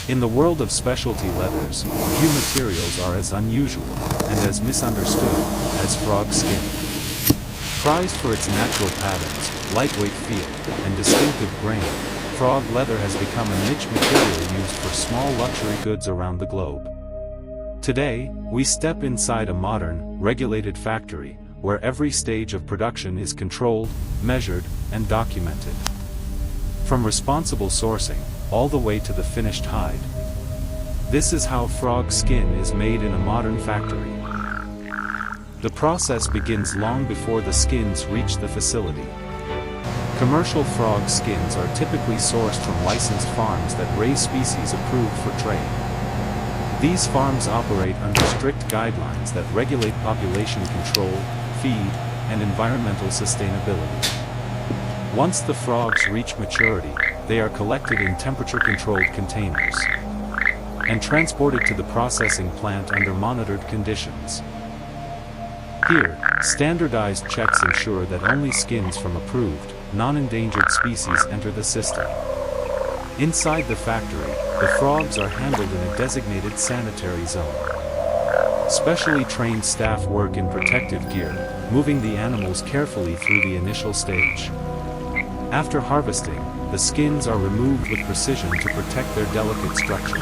In the world of specialty leathers, few materials are as unusual and as misunderstood as frog skin. Prized for its natural patterns, lightweight feel, and distinctive grain, frog leather has become a niche material used for small luxury goods around the globe. Today, we step inside a modern, regulated factory, where every stage of production is controlled, measured, and documented. From responsible sourcing, all the way to the finished hide. This is how frog skin is made in a modern factory. The process begins long before the skins reach the facility. Commercial frog skins are typically sourced from licensed farms that raise species approved for trade. These farms operate under strict guidelines that regulate population control, feed, and environmental sustainability. Once the frogs reach maturity, they are collected in temperature-controlled containers and transported to the processing plant under monitored conditions. Here, standardized checks ensure that only skins from approved, non-endangered species enter the system. Inside the factory, the frogs are handled in a designated sanitary zone. Specially trained staff work in protective gear, moving the animals carefully through the initial stage. After harvesting, the skins are removed with precision to protect their delicate structure.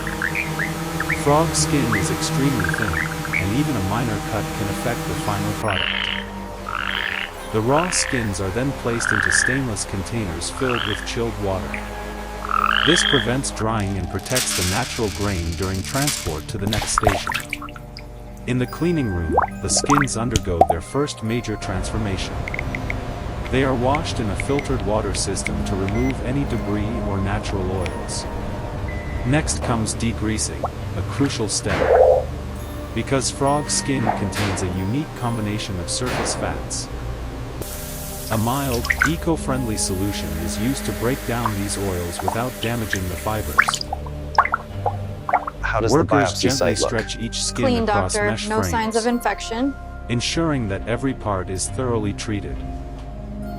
Frog skin is extremely thin, and even a minor cut can affect the final product. The raw skins are then placed into stainless containers filled with chilled water. This prevents drying and protects the natural grain during transport to the next station. In the cleaning room, the skins undergo their first major transformation. They are washed in a filtered water system to remove any debris or natural oils. Next comes degreasing, a crucial step. Because frog skin contains a unique combination of surface fats. A mild, eco-friendly solution is used to break down these oils without damaging the fibers. How does the Workers biopsy gently site look? stretch each skin Clean, across doctor. mesh No frames, signs of infection. ensuring that every part is thoroughly treated.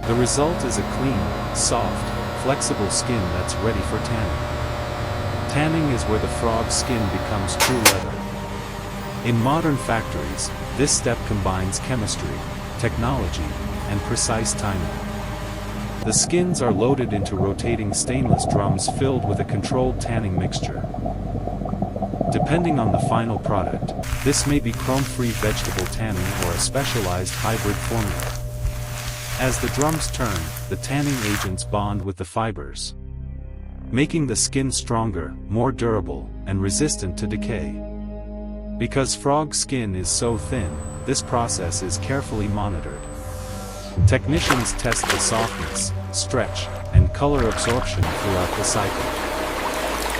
The result is a clean, soft, flexible skin that's ready for tanning. Tanning is where the frog skin becomes true leather. In modern factories, this step combines chemistry, technology, and precise timing. The skins are loaded into rotating stainless drums filled with a controlled tanning mixture. Depending on the final product, this may be chrome-free vegetable tanning or a specialized hybrid formula. As the drums turn, the tanning agents bond with the fibers, making the skin stronger, more durable, and resistant to decay. Because frog skin is so thin, this process is carefully monitored. Technicians test the softness, stretch, and color absorption throughout the cycle.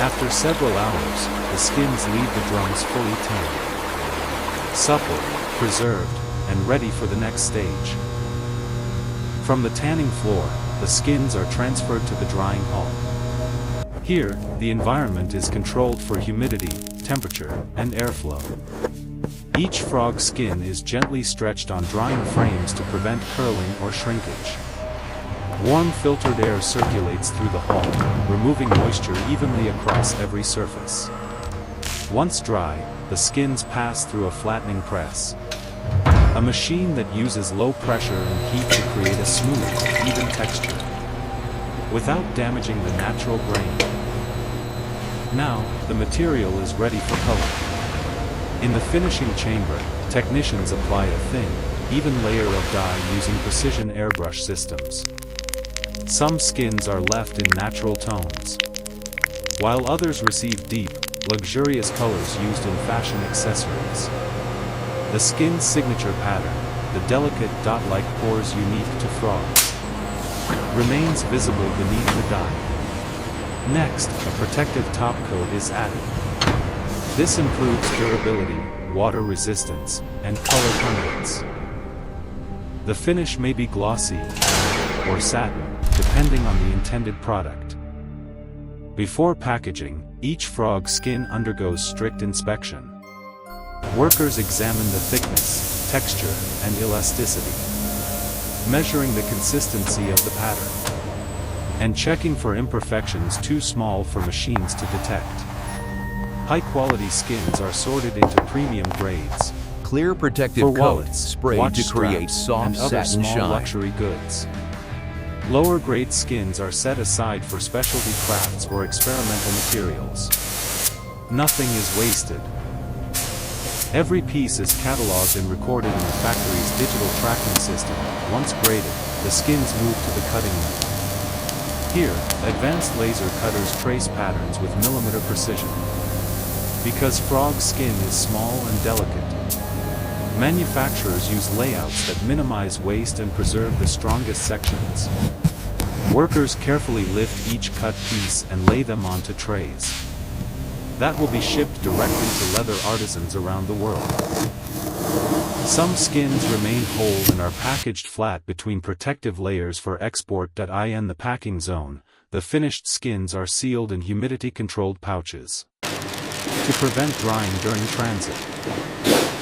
After several hours, the skins leave the drums fully tanned, supple, preserved, and ready for the next stage. From the tanning floor, the skins are transferred to the drying hall. Here, the environment is controlled for humidity, temperature, and airflow. Each frog skin is gently stretched on drying frames to prevent curling or shrinkage. Warm filtered air circulates through the hall, removing moisture evenly across every surface. Once dry, the skins pass through a flattening press, a machine that uses low pressure and heat to create a smooth, even texture, without damaging the natural grain. Now, the material is ready for color. In the finishing chamber, technicians apply a thin, even layer of dye using precision airbrush systems. Some skins are left in natural tones, while others receive deep, luxurious colors used in fashion accessories. The skin's signature pattern, the delicate dot-like pores unique to frogs, remains visible beneath the dye. Next, a protective top coat is added. This improves durability, water resistance, and color permanence. The finish may be glossy or satin, depending on the intended product. Before packaging, each frog skin undergoes strict inspection. Workers examine the thickness, texture, and elasticity, measuring the consistency of the pattern, and checking for imperfections too small for machines to detect. High-quality skins are sorted into premium grades. Clear protective For coat wallets, sprayed watch to create straps, soft and other satin small shine. luxury goods. Lower-grade skins are set aside for specialty crafts or experimental materials. Nothing is wasted. Every piece is cataloged and recorded in the factory's digital tracking system. Once graded, the skins move to the cutting room. Here, advanced laser cutters trace patterns with millimeter precision. Because frog skin is small and delicate, manufacturers use layouts that minimize waste and preserve the strongest sections. Workers carefully lift each cut piece and lay them onto trays that will be shipped directly to leather artisans around the world. Some skins remain whole and are packaged flat between protective layers for export. In the packing zone, the finished skins are sealed in humidity-controlled pouches to prevent drying during transit.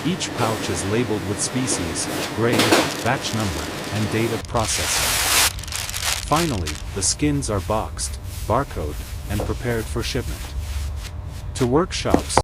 Each pouch is labeled with species, grade, batch number, and date of processing. Finally, the skins are boxed, barcoded, and prepared for shipment to workshops,